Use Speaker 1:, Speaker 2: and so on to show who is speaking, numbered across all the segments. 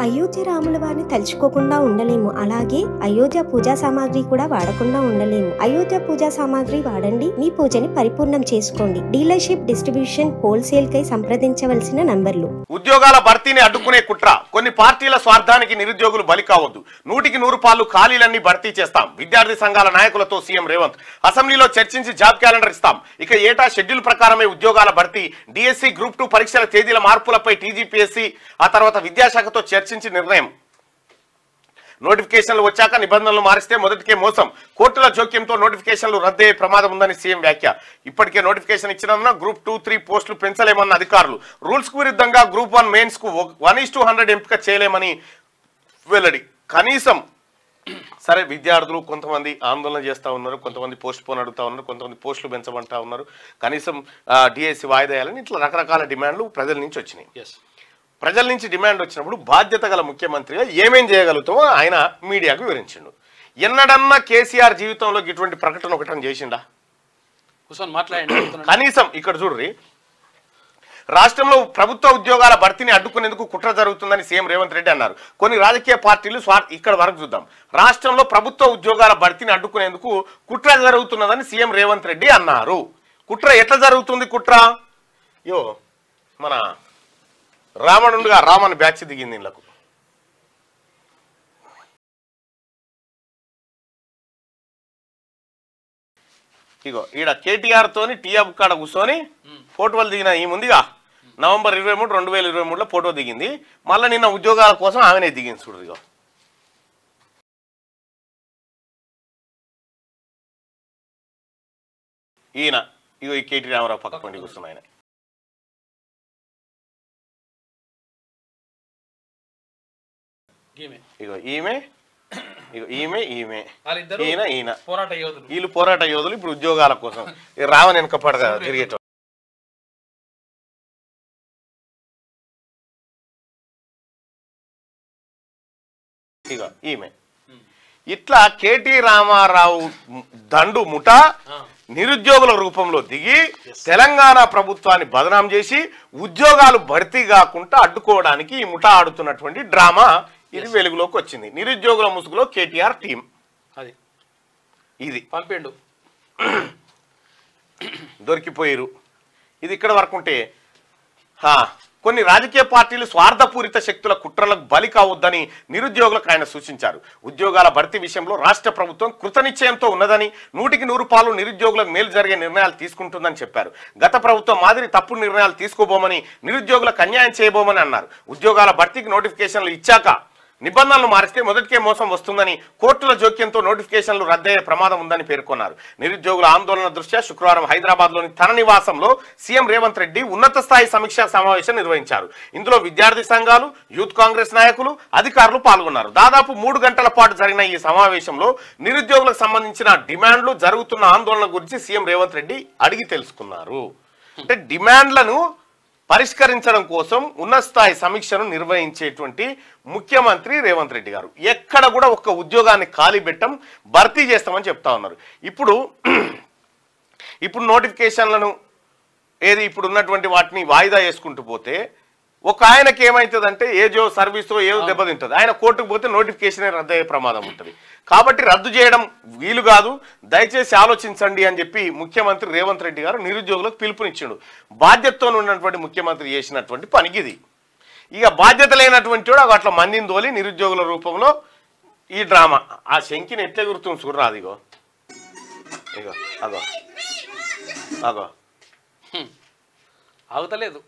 Speaker 1: అయోధ్య రాముల వారిని తలుచుకోకుండా ఉండలేము. అలాగే అయోధ్య పూజా సామాగ్రి కూడా వాడకుండా ఉండలేము. అయోధ్య పూజా సామాగ్రి వాడండి, మీ పూజని పరిపూర్ణం చేసుకోండి. డీలర్షిప్, డిస్ట్రిబ్యూషన్, హోల్సేల్ కై సంప్రదించవలసిన నంబర్లు.
Speaker 2: ఉద్యోగాల భర్తీని అడ్డుకునే కుట్ర. కొన్ని పార్టీల స్వార్థానికి నిరుద్యోగులు బలి కావద్దు. 100% ఖాళీలన్నీ భర్తీ చేస్తాం. విద్యార్థి సంఘాల నాయకులతో సీఎం రేవంత్. అసెంబ్లీలో చర్చించి జాబ్ క్యాలెండర్ ఇస్తాం. ఇక ఏటా షెడ్యూల్ ప్రకారమే ఉద్యోగాల భర్తీ. డిఎస్సి, గ్రూప్ 2 పరీక్షల తేదీల మార్పులపై టీజీపీఎస్సీ ఆ తర్వాత విద్యాశాఖతో చర్చించి నిర్ణయం. నోటిఫికేషన్లు వచ్చాక నిబంధనలు మారిస్తే మొదటికే మోసం. కోర్టుల జోక్యంతో నోటిఫికేషన్లు రద్దయ్యే ప్రమాదం ఉందని సీఎం వ్యాఖ్య. ఇప్పటికే నోటిఫికేషన్ ఇచ్చినందున గ్రూప్ 2, 3 పోస్టులు పెంచలేమన్న అధికారులు. రూల్స్ కు విరుద్ధంగా గ్రూప్ 1 మెయిన్స్ కు 1:100 ఎంపిక చేయలేమని వెల్లడి. కనీసం సరే, విద్యార్థులు కొంతమంది ఆందోళన చేస్తూ ఉన్నారు, కొంతమంది పోస్ట్ పోన్ అడుగుతా ఉన్నారు, కొంతమంది పోస్టులు పెంచమంటా ఉన్నారు. కనీసం డిఎస్సి వాయిదా వేయాలని ఇట్లా రకరకాల డిమాండ్లు ప్రజల నుంచి వచ్చినాయి. ప్రజల నుంచి డిమాండ్ వచ్చినప్పుడు బాధ్యత గల ముఖ్యమంత్రిగా ఏమేం చేయగలుగుతామో ఆయన మీడియాకు వివరించిండు. ఎన్నడన్నా కేసీఆర్ జీవితంలో ఇటువంటి ప్రకటన ఒకటని చేసిండా? కనీసం ఇక్కడ చూడ్రి, రాష్ట్రంలో ప్రభుత్వ ఉద్యోగాల భర్తీని అడ్డుకునేందుకు కుట్ర జరుగుతుందని సీఎం రేవంత్ రెడ్డి అన్నారు. కొన్ని రాజకీయ పార్టీలు ఇక్కడ వరకు చూద్దాం. రాష్ట్రంలో ప్రభుత్వ ఉద్యోగాల భర్తీని అడ్డుకునేందుకు కుట్ర జరుగుతున్నదని సీఎం రేవంత్ రెడ్డి అన్నారు. కుట్ర ఎట్లా జరుగుతుంది? కుట్ర మన రావణుడుగా రామన్ బ్యాచ్ దిగింది ఇళ్లకు. ఇగో ఈడ కేటీఆర్ తోని టీఆర్ కాడ కూర్చొని ఫోటోలు దిగిన ఈ ముందుగా నవంబర్ 23, 2023లో ఫోటో దిగింది. మళ్ళీ నిన్న ఉద్యోగాల కోసం ఆమెనే దిగింది. చూడు ఇగో ఈయన, ఇగో ఈ కేటీ రామారావు పక్క పండి కూర్చున్న ఆయన. ఇగో ఈమె, ఇగో ఈమె, ఈయన వీళ్ళు పోరాట యోధులు. ఇప్పుడు ఉద్యోగాల కోసం రావని వెనక పడగా తిరిగేట. ఇగో ఈమె. ఇట్లా కేటీ రామారావు దండు ముఠా నిరుద్యోగుల రూపంలో దిగి తెలంగాణ ప్రభుత్వాన్ని బదనాం చేసి ఉద్యోగాలు భర్తీ కాకుండా అడ్డుకోవడానికి ఈ ముఠా ఆడుతున్నటువంటి డ్రామా ఇది వెలుగులోకి వచ్చింది. నిరుద్యోగుల ముసుగులో కేటీఆర్ టీం అది ఇది పంపిండు, దొరికిపోయారు. ఇది ఇక్కడ వరకు ఉంటే కొన్ని రాజకీయ పార్టీలు స్వార్థపూరిత శక్తుల కుట్రలకు బలి కావద్దని నిరుద్యోగులకు ఆయన సూచించారు. ఉద్యోగాల భర్తీ విషయంలో రాష్ట్ర ప్రభుత్వం కృతనిశ్చయంతో ఉన్నదని, 100% నిరుద్యోగులకు మేలు జరిగే నిర్ణయాలు తీసుకుంటుందని చెప్పారు. గత ప్రభుత్వం మాదిరి తప్పుడు నిర్ణయాలు తీసుకోబోమని, నిరుద్యోగులకు అన్యాయం చేయబోమని అన్నారు. ఉద్యోగాల భర్తీకి నోటిఫికేషన్లు ఇచ్చాక నిబంధనలు మారిస్తే మొదటికే మోసం వస్తుందని, కోర్టుల జోక్యంతో నోటిఫికేషన్లు రద్దయ్యే ప్రమాదం ఉందని పేర్కొన్నారు. నిరుద్యోగుల ఆందోళన దృష్ట్యా శుక్రవారం హైదరాబాద్లోని తన నివాసంలో సీఎం రేవంత్ రెడ్డి ఉన్నత స్థాయి సమీక్షా సమావేశం నిర్వహించారు. ఇందులో విద్యార్థి సంఘాలు, యూత్ కాంగ్రెస్ నాయకులు, అధికారులు పాల్గొన్నారు. దాదాపు 3 గంటల పాటు జరిగిన ఈ సమావేశంలో నిరుద్యోగులకు సంబంధించిన డిమాండ్లు, జరుగుతున్న ఆందోళన గురించి సీఎం రేవంత్ రెడ్డి అడిగి తెలుసుకున్నారు. అంటే డిమాండ్లను పరిష్కరించడం కోసం ఉన్నత స్థాయి సమీక్షను నిర్వహించేటువంటి ముఖ్యమంత్రి రేవంత్ రెడ్డి గారు ఎక్కడ కూడా ఒక్క ఉద్యోగాన్ని ఖాళీ పెట్టం, భర్తీ చేస్తామని చెప్తా ఉన్నారు. ఇప్పుడు నోటిఫికేషన్లను ఇప్పుడు ఉన్నటువంటి వాటిని వాయిదా వేసుకుంటూ పోతే ఒక ఆయనకి ఏమవుతుందంటే ఏజో సర్వీసో ఏదో దెబ్బతింటుంది. ఆయన కోర్టుకు పోతే నోటిఫికేషన్ రద్దయ్యే ప్రమాదం ఉంటుంది. కాబట్టి రద్దు చేయడం వీలు కాదు, దయచేసి ఆలోచించండి అని చెప్పి ముఖ్యమంత్రి రేవంత్ రెడ్డి గారు నిరుద్యోగులకు పిలుపునిచ్చిండు. బాధ్యతతో ఉన్నటువంటి ముఖ్యమంత్రి చేసినటువంటి పనికిది. ఇక బాధ్యత లేనటువంటి వాడు అట్లా మందిని తోలి నిరుద్యోగుల రూపంలో ఈ డ్రామా. ఆ శంకిని ఎట్లా గుర్తుంది చూడరాదు. ఇగో ఇగో అగో అగో
Speaker 3: అవుతలేదు,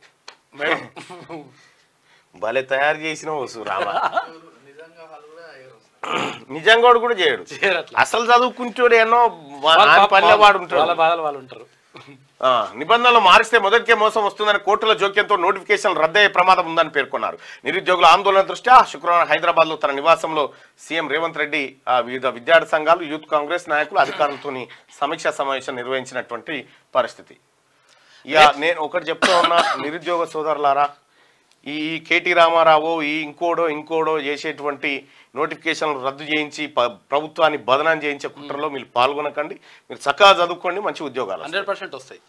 Speaker 2: భలే తయారు చేసిన వసు రామా. నిజంగా కూడా చేయడు, అసలు చదువుకుంటాడు ఎన్నో పల్లెవాడు ఉంటాడు. నిబంధనలు మారిస్తే మొదటికే మోసం వస్తుందని, కోర్టుల జోక్యంతో నోటిఫికేషన్ రద్దయ్యే ప్రమాదం ఉందని పేర్కొన్నారు. నిరుద్యోగుల ఆందోళన దృష్ట్యా శుక్రవారం హైదరాబాద్ లో తన నివాసంలో సీఎం రేవంత్ రెడ్డి వివిధ విద్యార్థి సంఘాలు, యూత్ కాంగ్రెస్ నాయకులు, అధికారులతో సమీక్షా సమావేశం నిర్వహించినటువంటి పరిస్థితి. ఇక నేను ఒకటి చెప్తా ఉన్నా, నిరుద్యోగ సోదరులారా, ఈ కేటీ రామారావు ఇంకోడో చేసేటువంటి నోటిఫికేషన్లు రద్దు చేయించి ప్రభుత్వాన్ని బదనాం చేయించే కుట్రలో మీరు పాల్గొనకండి. మీరు చక్కగా చదువుకోండి, మంచి ఉద్యోగాలు
Speaker 3: 100% వస్తాయి.